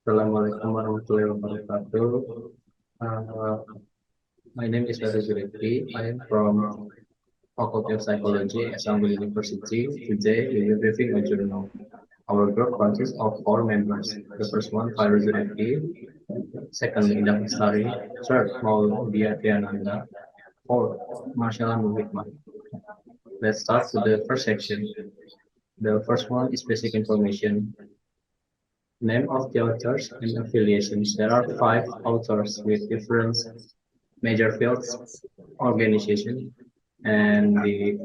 Assalamualaikum warahmatullahi wabarakatuh. Uh, my name is Fairuz Zurrifqi. I am from Faculty of Psychology at Istanbul University. Today, we will be reviewing a journal. Our group consists of four members. The first one, Fairuz Zurrifqi. Second, Indah Lestari. Third, Maulidia Triananda. Fourth, Marshella Nur Hikmah. Let's start with the first section. The first one is basic information. Name of the authors and affiliations. There are five authors with different major fields, organization, and the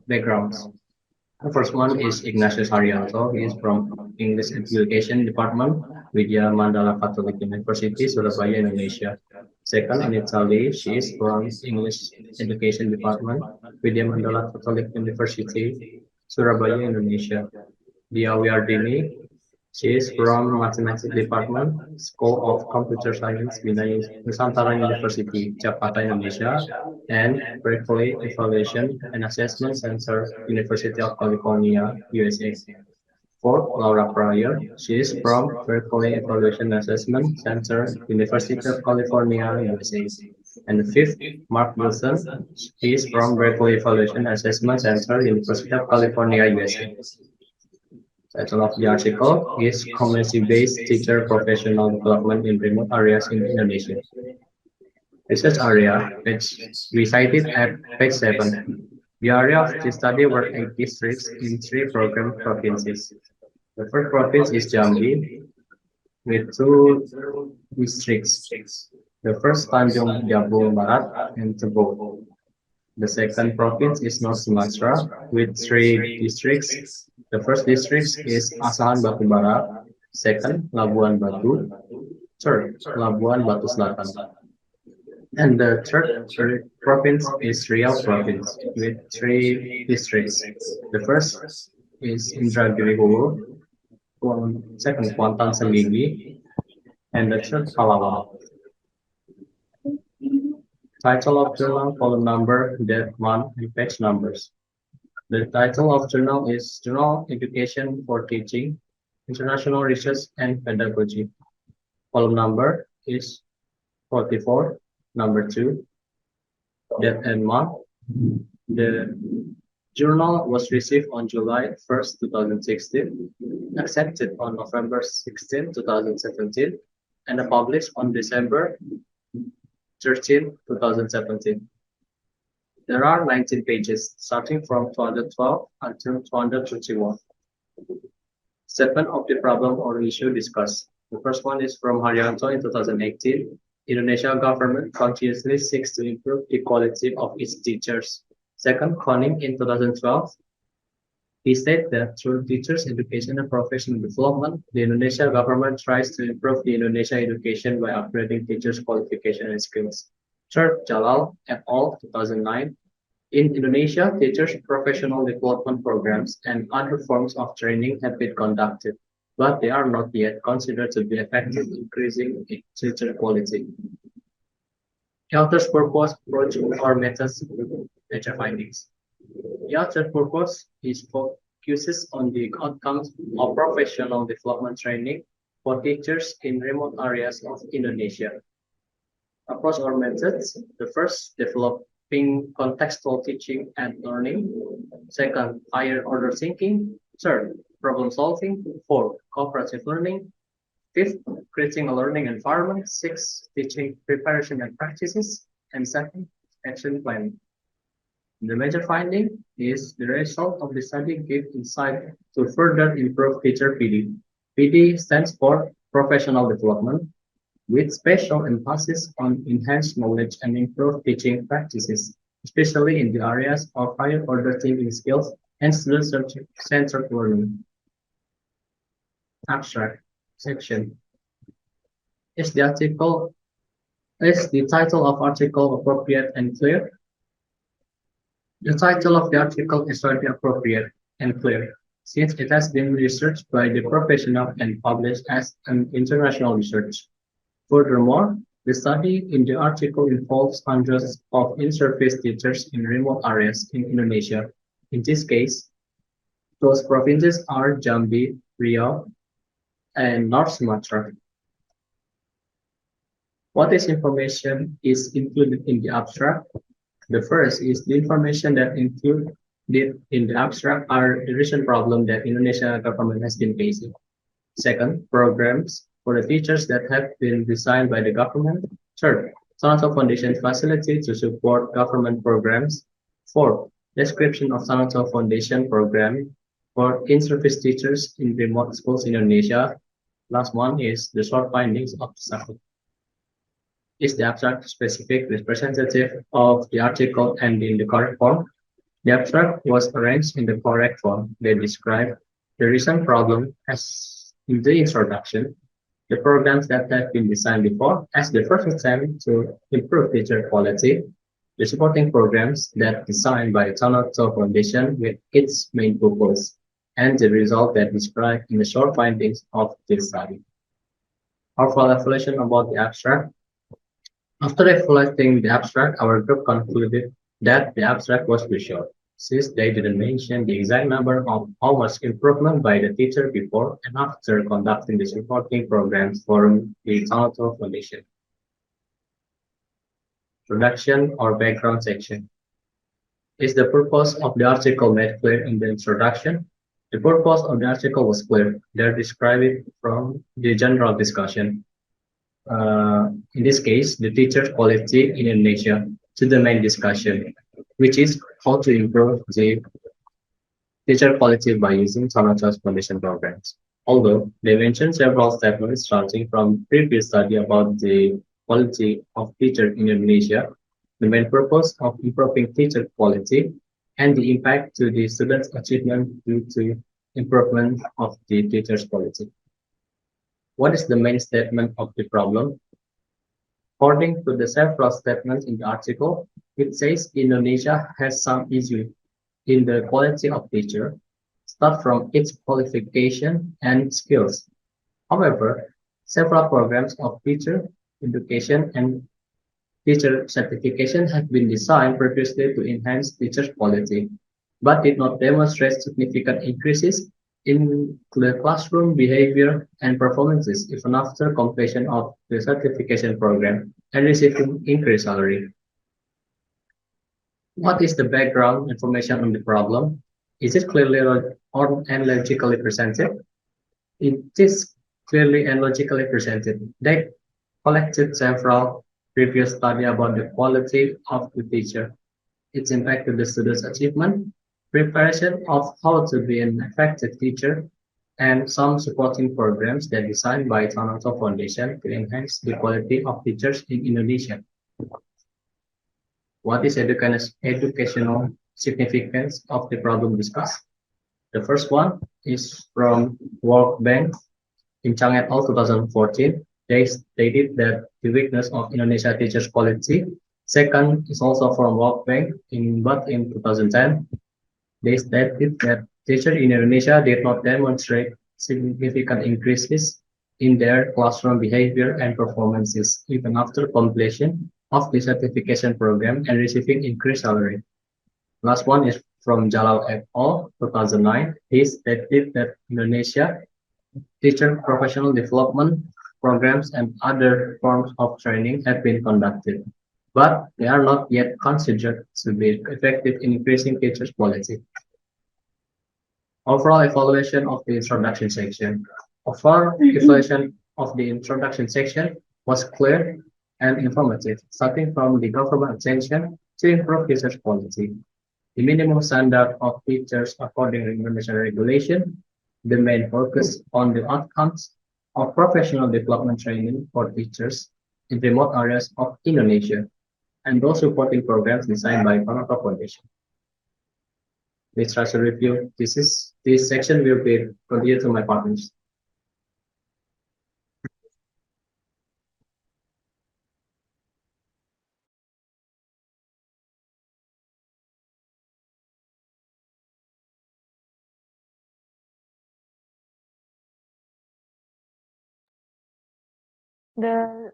backgrounds. The first one is Ignatius Haryanto. He is from English Education Department, Widya Mandala Catholic University, Surabaya, Indonesia. Second, in Italy, she is from English Education Department, Widya Mandala Catholic University, Surabaya, Indonesia. Dia Wiardini, she is from Mathematics Department, School of Computer Science, Nusantara University, Jakarta, Indonesia, and Berkeley Evaluation and Assessment Center, University of California, USA. Fourth, Laura Pryor. She is from Berkeley Evaluation Assessment Center, University of California, USA. And the fifth, Mark Wilson. He is from Berkeley Evaluation Assessment Center, University of California, USA. Title of the article is Community-Based Teacher Professional Development in Remote Areas in Indonesia. Research area, which we cited at page 7. The area of the study were 8 districts in 3 program provinces. The first province is Jambi, with 2 districts. The first Tanjung Jabung Barat and Tebo. The second province is North Sumatra, with 3 districts. The first district is Asahan Batubara, second Labuan Batu, third Labuan Batu Selatan. And the third province is Riau province with 3 districts. The first is Indragiri Hulu, second Kuantan Senggigi, and the third Palawan. Title of journal, column number, date, month, and page numbers. The title of journal is Journal Education for Teaching, International Research and Pedagogy. Column number is 44, number 2, date and month. The journal was received on July 1st, 2016, accepted on November 16, 2017, and published on December 13, 2017. There are 19 pages, starting from 212 until 231. Statement of the problem or issue discussed. The first one is from Haryanto in 2018. Indonesia government continuously seeks to improve the quality of its teachers. Second, Koning in 2012. He said that through teachers' education and professional development, the Indonesia government tries to improve the Indonesia education by upgrading teachers' qualification and skills. Third, Jalal et al. 2009. In Indonesia, teachers' professional development programs and other forms of training have been conducted, but they are not yet considered to be effective in increasing teacher quality. The author's purpose, approach, or methods, major findings. The author's purpose is focuses on the outcomes of professional development training for teachers in remote areas of Indonesia. Approach or methods. The first, developing contextual teaching and learning. Second, higher order thinking. Third, problem solving. Fourth, cooperative learning. Fifth, creating a learning environment. Sixth, teaching preparation and practices. And seventh, action planning. The major finding is the result of the study give insight to further improve teacher PD. PD stands for professional development, with special emphasis on enhanced knowledge and improved teaching practices, especially in the areas of higher order thinking skills and student-centered learning. Abstract section. Is the title of article appropriate and clear? The title of the article is very appropriate and clear, since it has been researched by the professional and published as an international research. Furthermore, the study in the article involves hundreds of in-service teachers in remote areas in Indonesia. In this case, those provinces are Jambi, Riau, and North Sumatra. What is information is included in the abstract? The first is the information that included in the abstract are the recent problem that Indonesia government has been facing. Second, programs for the teachers that have been designed by the government. Third, Sanoto Foundation facility to support government programs. Fourth, description of Sanoto Foundation program for in-service teachers in remote schools in Indonesia. Last one is the short findings of the study. Is the abstract specific representative of the article and in the correct form? The abstract was arranged in the correct form. They describe the recent problem as in the introduction, the programs that have been designed before as the first attempt to improve teacher quality, the supporting programs that designed by Tonoto Foundation with its main purpose, and the result that described in the short findings of this study. Our full evaluation about the abstract. After reflecting the abstract, our group concluded that the abstract was too short, since they didn't mention the exact number of hours improvement by the teacher before and after conducting the supporting programs for the Toronto Foundation. Introduction or background section. Is the purpose of the article made clear in the introduction? The purpose of the article was clear. They describe it from the general discussion. In this case, the teacher quality in Indonesia to the main discussion, which is how to improve the teacher quality by using Toronto's foundation programs. Although they mentioned several statements starting from previous study about the quality of teacher in Indonesia, the main purpose of improving teacher quality and the impact to the students' achievement due to improvement of the teacher's quality. What is the main statement of the problem? According to the several statements in the article, it says Indonesia has some issue in the quality of teacher, start from its qualification and skills. However, several programs of teacher education and teacher certification have been designed previously to enhance teacher quality, but did not demonstrate significant increases in the classroom behavior and performances even after completion of the certification program and receiving increased salary. What is the background information on the problem? Is it clearly or and logically presented? It is clearly and logically presented. They collected several previous studies about the quality of the teacher, its impact to the student's achievement, preparation of how to be an effective teacher, and some supporting programs that designed by Toronto Foundation to enhance the quality of teachers in Indonesia. What is educational significance of the problem discussed? The first one is from World Bank in Chang et al. 2014. They stated that the weakness of Indonesia teachers' quality. Second is also from World Bank but in 2010. They stated that teachers in Indonesia did not demonstrate significant increases in their classroom behavior and performances even after completion of the certification program and receiving increased salary. Last one is from Jalal et al. 2009. He stated that Indonesia teacher professional development programs and other forms of training have been conducted, but they are not yet considered to be effective in increasing teachers' quality. Overall evaluation of the introduction section. Overall evaluation of the introduction section was clear and informative, starting from the government attention to improve teachers' quality, the minimum standard of teachers according to Indonesian regulation, the main focus on the outcomes of professional development training for teachers in remote areas of Indonesia, and those supporting programs designed by Toronto Foundation. Literature review. This section will be continued to my partners. The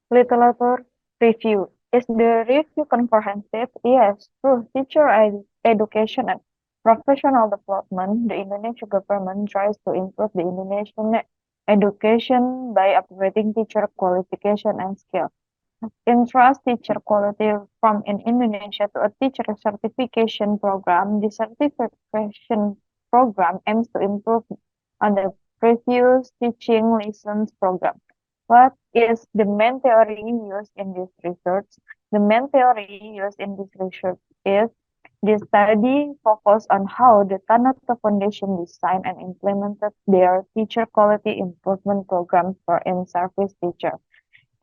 literature review. Is the review comprehensive? Yes, through teacher education professional development, the Indonesian government tries to improve the Indonesian education by upgrading teacher qualification and skill. Entrust teacher quality from in Indonesia to a teacher certification program. The certification program aims to improve on the previous teaching lessons program. What is the main theory used in this research? The main theory used in this research is the study focused on how the Tanato Foundation designed and implemented their teacher quality improvement program for in-service teachers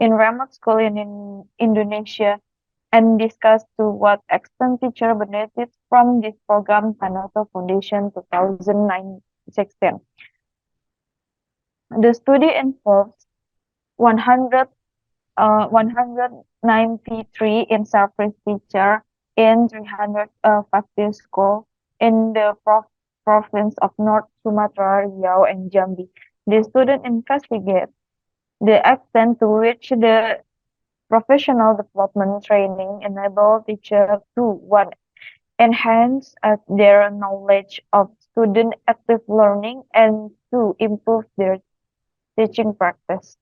in remote school in Indonesia and discuss to what extent teacher benefits from this program Tanato Foundation 2016. The study involves 100, 193 in-service teacher in 350 schools in the province of North Sumatra, Riau, and Jambi. The student investigate the extent to which the professional development training enable teachers to one, enhance their knowledge of student active learning and to improve their teaching practice.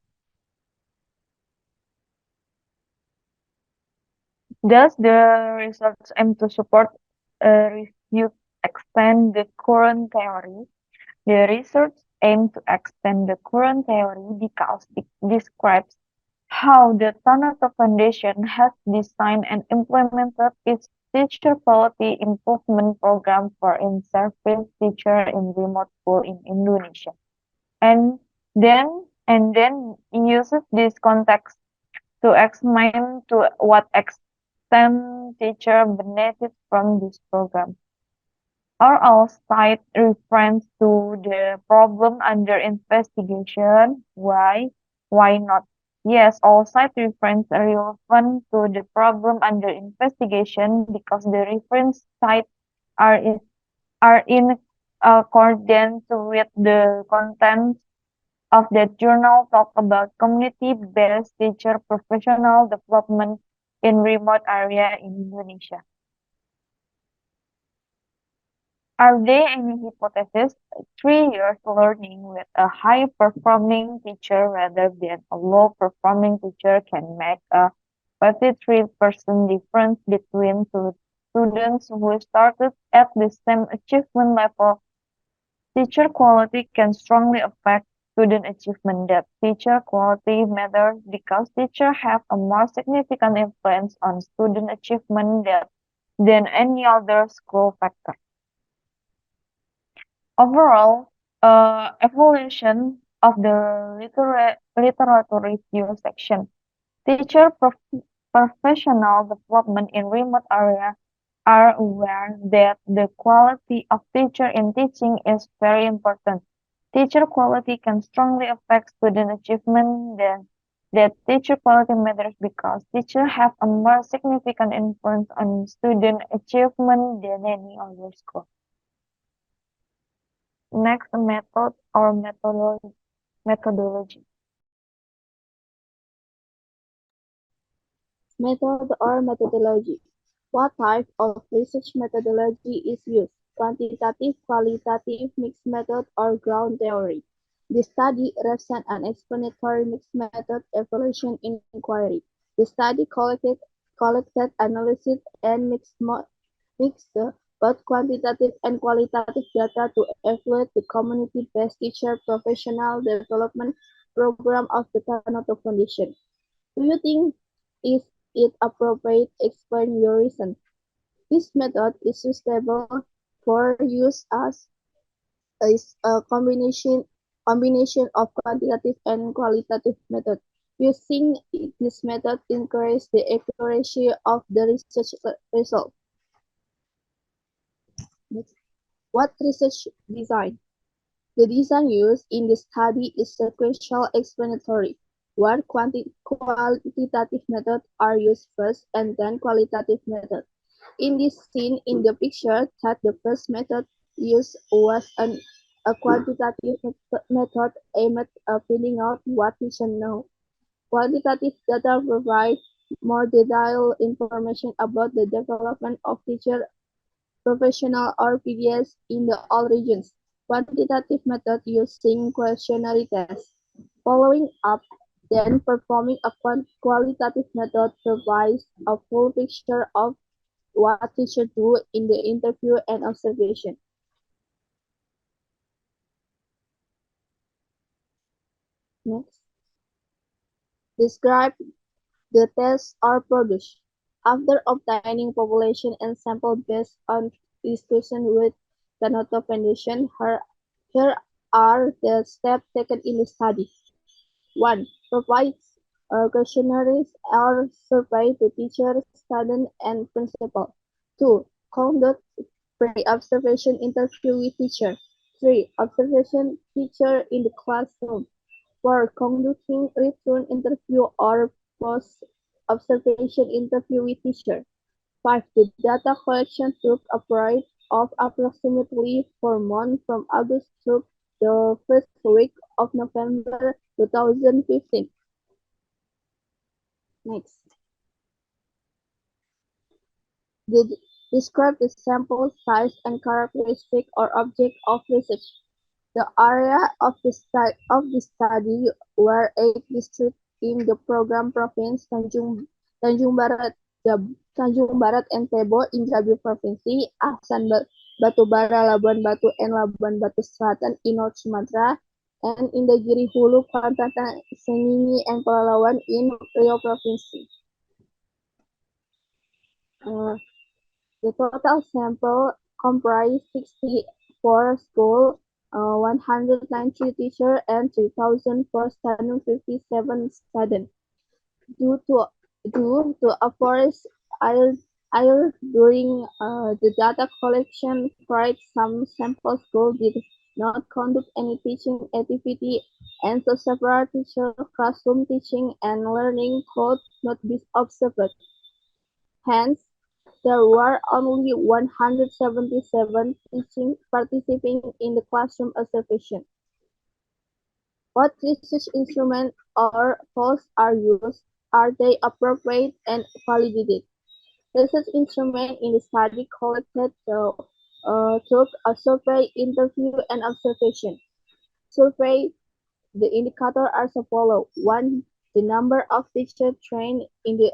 Thus, the research aim to support refute extend the current theory. The research aim to extend the current theory because it describes how the Tanato Foundation has designed and implemented its teacher quality improvement program for in-service teacher in remote school in Indonesia. And then uses this context to examine to what extent teacher benefits from this program. Are all cite reference to the problem under investigation? Why? Why not? Yes, all cite reference are relevant to the problem under investigation because the reference sites are in accordance with the content of the journal talk about community-based teacher professional development in remote area in Indonesia. Are there any hypotheses? 3 years learning with a high-performing teacher rather than a low-performing teacher can make a 53% difference between two students who started at the same achievement level. Teacher quality can strongly affect student achievement. That teacher quality matters because teachers have a more significant influence on student achievement than any other school factor. Overall, evolution of the literature review section. Teacher professional development in remote area are aware that the quality of teacher in teaching is very important. Teacher quality can strongly affect student achievement. That teacher quality matters because teachers have a more significant influence on student achievement than any other school. Next, method or methodology. Method or methodology. What type of research methodology is used? Quantitative, qualitative, mixed method, or ground theory? The study represents an explanatory mixed method evaluation inquiry. The study collected analysis and mixed both quantitative and qualitative data to evaluate the community-based teacher professional development program of the Tanoto Foundation. Do you think is it appropriate? Explain your reason. This method is suitable for use as a combination of quantitative and qualitative method. Using this method increases the accuracy of the research result. What research design? The design used in the study is sequential explanatory, where quantitative methods are used first and then qualitative methods. In this scene in the picture, that the first method used was a quantitative method aimed at finding out what we should know. Quantitative data provide more detailed information about the development of teacher professional or PDS in all regions. Quantitative method using questionnaire tests. Following up, then performing a qualitative method provides a full picture of what teachers do in the interview and observation. Next. Describe the tests are produced. After obtaining population and sample based on discussion with Kanoto Foundation, here are the steps taken in the study. 1. Provide questionnaires or survey to teachers, students, and principal. 2. Conduct pre-observation interview with teacher. 3. Observation teacher in the classroom. 4. Conducting return interview or post-observation interview with teacher. 5. The data collection took a period of approximately 4 months from August through the first week of November 2015. Next. Describe the sample size and characteristic or object of research. The area of the study were 8 districts in the program province Tanjung Barat, Tanjung Barat and Tebo in Jambi Provinsi, Ahsan Batubara, Labuan Batu, and Labuan Batu Selatan in North Sumatra, and Indagiri Hulu, Kuantan, Sengingi, and Pelalawan in Riau Provinsi. The total sample comprised 64 schools, 193 teachers, and 3,457 students. Due to a forest fire during the data collection period, some sample schools did not conduct any teaching activity, and so several teacher classroom teaching and learning could not be observed. Hence, there were only 177 teaching participating in the classroom observation. What research instruments or tools are used? Are they appropriate and validated? Research instruments in the study collected through a survey, interview, and observation. Survey, the indicators are as follows. 1. The number of teachers trained in the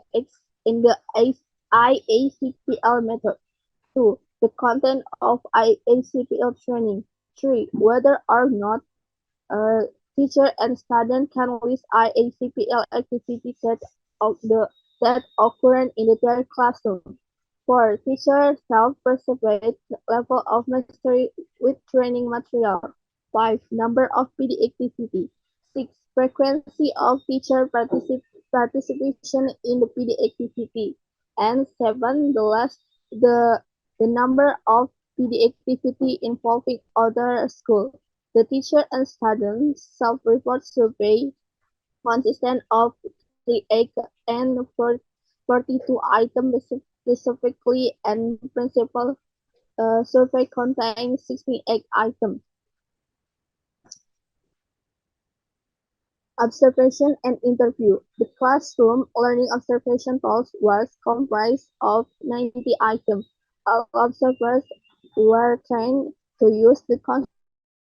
IACPL method. 2. The content of IACPL training. 3. Whether or not teacher and student can list IACPL activities that occur in their classroom. 4. Teacher self-perceived level of mastery with training material. 5. Number of PD activity. 6. Frequency of teacher participation in the PD activity. And 7. The number of PD activity involving other schools. The teacher and student self-report survey consisted of 38 and 42 items specifically, and principal survey contained 68 items. Observation and interview. The classroom learning observation tools was comprised of 90 items. All observers were trained to use the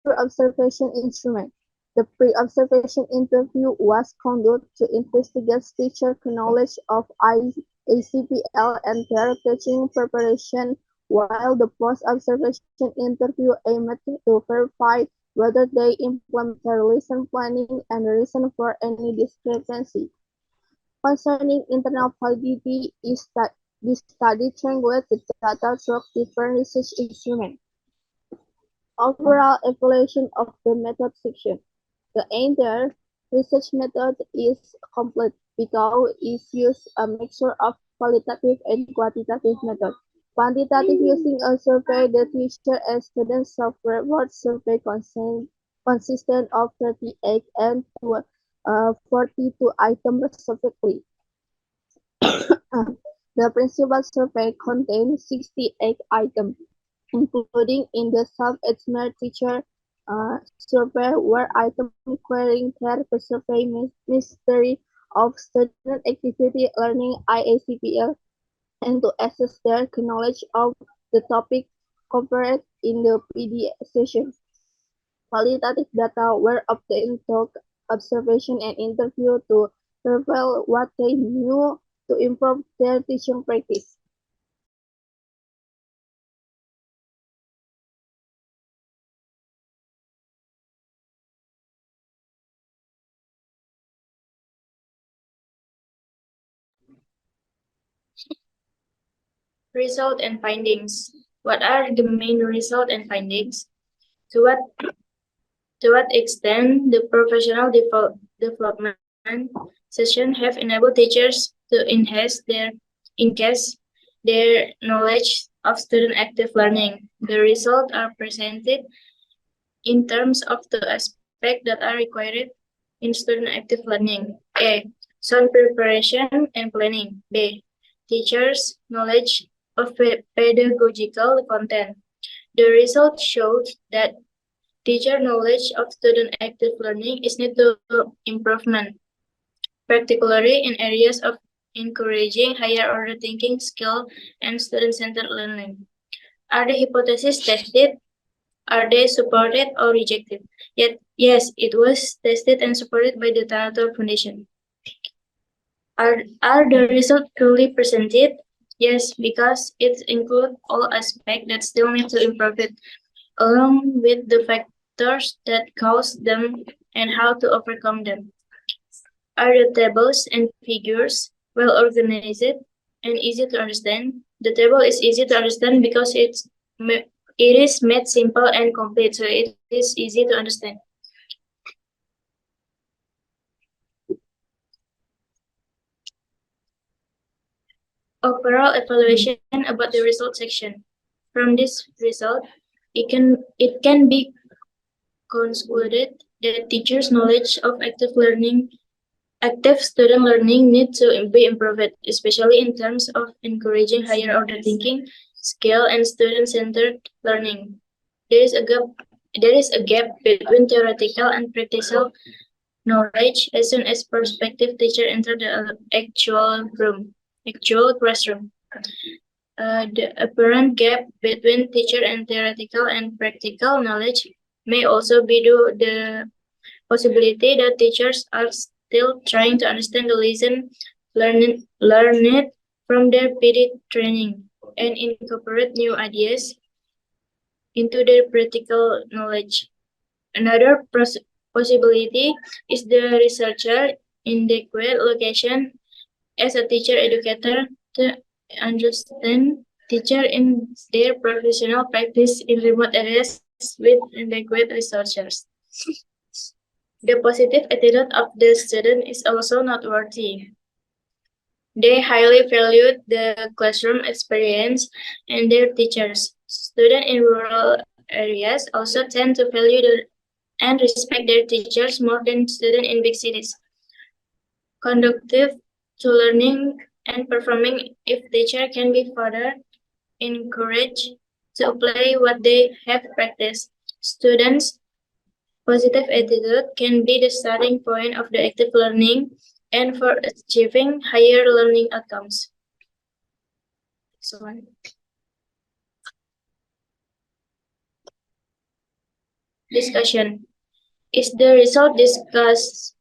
observation instrument. The pre-observation interview was conducted to investigate teacher knowledge of IACPL and their teaching preparation, while the post-observation interview aimed to verify whether they implement their lesson planning and reason for any discrepancy. Concerning internal validity, this study triangulated the data through different research instruments. Overall evaluation of the method section. The entire research method is complete because it uses a mixture of qualitative and quantitative methods. Quantitative using a survey, the teacher and student self-report survey consistent of 38 and 42 items respectively. The principal survey contained 68 items, including in the self-assessment teacher survey where items querying their survey mystery of student activity learning IACPL and to assess their knowledge of the topic compared in the PD session. Qualitative data were obtained through observation and interview to reveal what they knew to improve their teaching practice. Result and findings. What are the main result and findings? To what extent the professional development session have enabled teachers to enhance their knowledge of student active learning. The results are presented in terms of the aspects that are required in student active learning. A. Sound preparation and planning. B. Teachers' knowledge of pedagogical content. The result shows that teacher knowledge of student active learning is need to improvement, particularly in areas of encouraging higher order thinking skill and student-centered learning. Are the hypotheses tested? Are they supported or rejected? Yet, yes, it was tested and supported by the Tanator Foundation. Are the results clearly presented? Yes, because it includes all aspects that still need to improve it, along with the factors that cause them and how to overcome them. Are the tables and figures well organized and easy to understand? The table is easy to understand because it is made simple and complete, so it is easy to understand. Overall evaluation about the result section. From this result, it can be concluded that teachers' knowledge of active student learning needs to be improved, especially in terms of encouraging higher order thinking, skill, and student-centered learning. There is a gap between theoretical and practical knowledge as soon as prospective teacher enter the actual classroom. The apparent gap between teacher and theoretical and practical knowledge may also be due to the possibility that teachers are still trying to understand the lesson learned from their PD training and incorporate new ideas into their practical knowledge. Another possibility is the researcher inadequate location as a teacher educator to understand teacher in their professional practice in remote areas with inadequate researchers. The positive attitude of the student is also noteworthy. They highly valued the classroom experience and their teachers. Students in rural areas also tend to value and respect their teachers more than students in big cities. Conducive to learning and performing if teacher can be further encouraged to apply what they have practiced. Students' positive attitude can be the starting point of the active learning and for achieving higher learning outcomes. So, discussion. Is the result discussed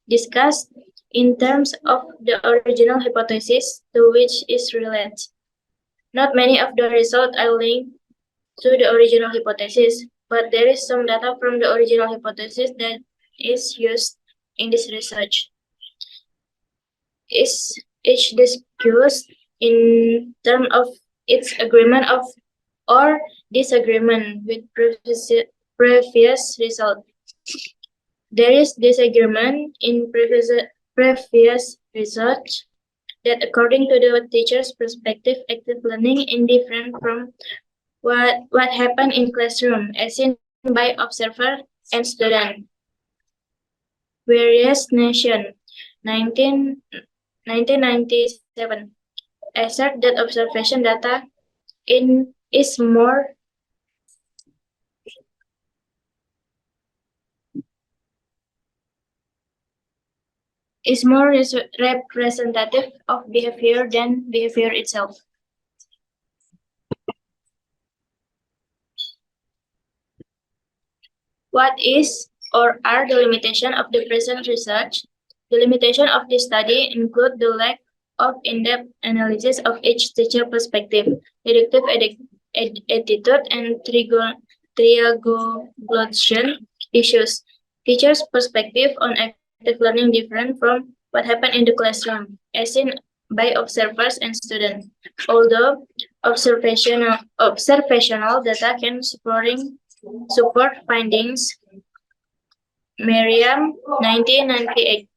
in terms of the original hypothesis to which is related? Not many of the results are linked to the original hypothesis, but there is some data from the original hypothesis that is used in this research. Is each discussed in terms of its agreement of or disagreement with previous result? There is disagreement in previous research that according to the teacher's perspective, active learning is different from what happened in classroom as seen by observer and student. Various nation 1997 assert that observation data is more representative of behavior than behavior itself. What is or are the limitations of the present research? The limitation of this study include the lack of in-depth analysis of each teacher perspective, reductive attitude, and triangulation issues. Teachers' perspective on active learning different from what happened in the classroom, as seen by observers and students. Although observational data can support findings, Merriam 1998,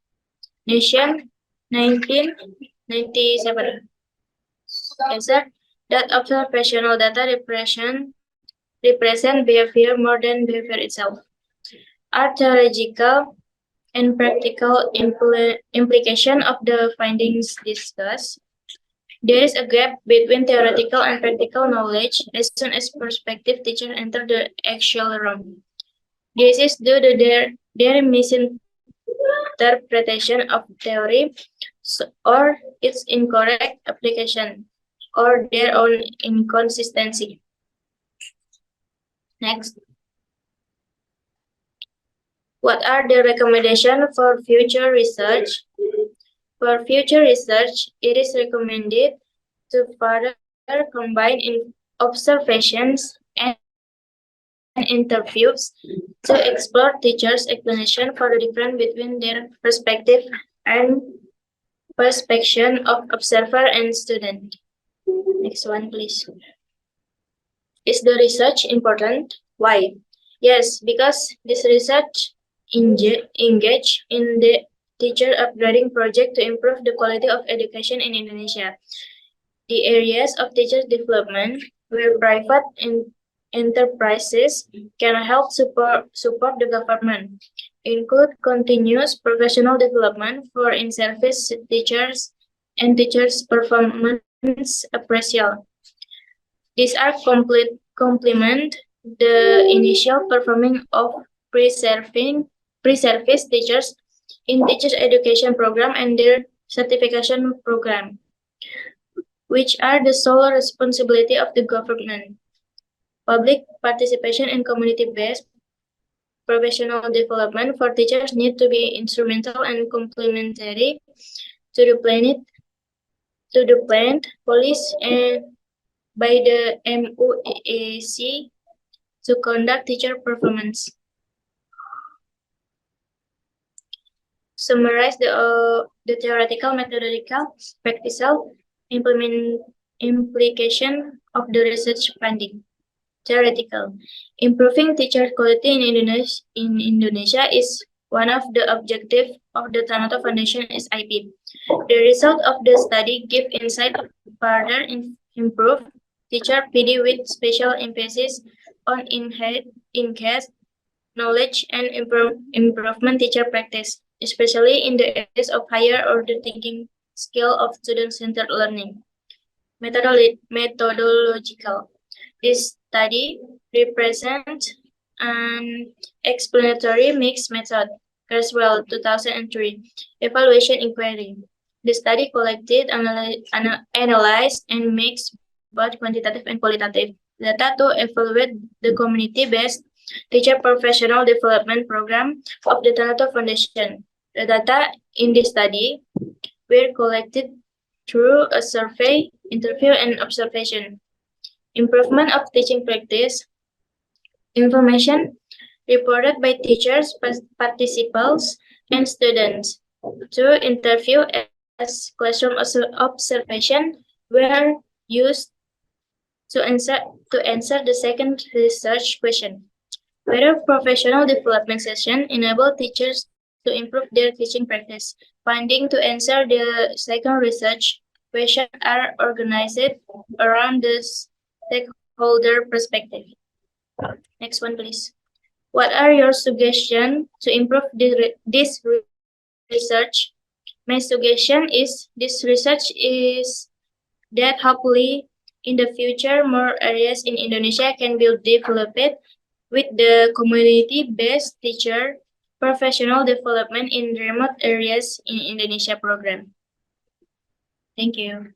Nation 1997. Answer that observational data represent behavior more than behavior itself. Are theoretical and practical implication of the findings discussed? There is a gap between theoretical and practical knowledge as soon as prospective teachers enter the actual room. This is due to their misinterpretation of theory or its incorrect application or their own inconsistency. Next. What are the recommendations for future research? For future research, it is recommended to further combine observations and interviews to explore teachers' explanation for the difference between their perspective and perception of observer and student. Next one, please. Is the research important? Why? Yes, because this research engage in the teacher upgrading project to improve the quality of education in Indonesia. The areas of teacher development where private enterprises can help support the government include continuous professional development for in-service teachers and teachers' performance appraisal. These are complement the initial performing of pre-service teachers in teachers education program and their certification program, which are the sole responsibility of the government. Public participation in community-based professional development for teachers need to be instrumental and complementary to the planned policy and by the MUAC to conduct teacher performance. Summarize the theoretical, methodological, practical implication of the research finding. Theoretical. Improving teacher quality in Indonesia is one of the objectives of the Tanoto Foundation SIP. The result of the study give insight to further improve teacher PD with special emphasis on enhanced knowledge and improvement teacher practice, especially in the areas of higher order thinking skill of student-centered learning. Methodological. This study represents an explanatory mixed method, Creswell 2003, evaluation inquiry. The study collected, analyzed, and mixed both quantitative and qualitative data to evaluate the community-based teacher professional development program of the Tanoto Foundation. The data in this study were collected through a survey, interview, and observation. Improvement of teaching practice. Information reported by teachers, participants, and students to interview as classroom observation were used to answer the second research question. Whether professional development session enable teachers to improve their teaching practice. Finding to answer the second research question are organized around the stakeholder perspective. Next one, please. What are your suggestions to improve this research? My suggestion is this research is that hopefully in the future more areas in Indonesia can be developed with the community-based teacher professional development in remote areas in Indonesia program. Thank you.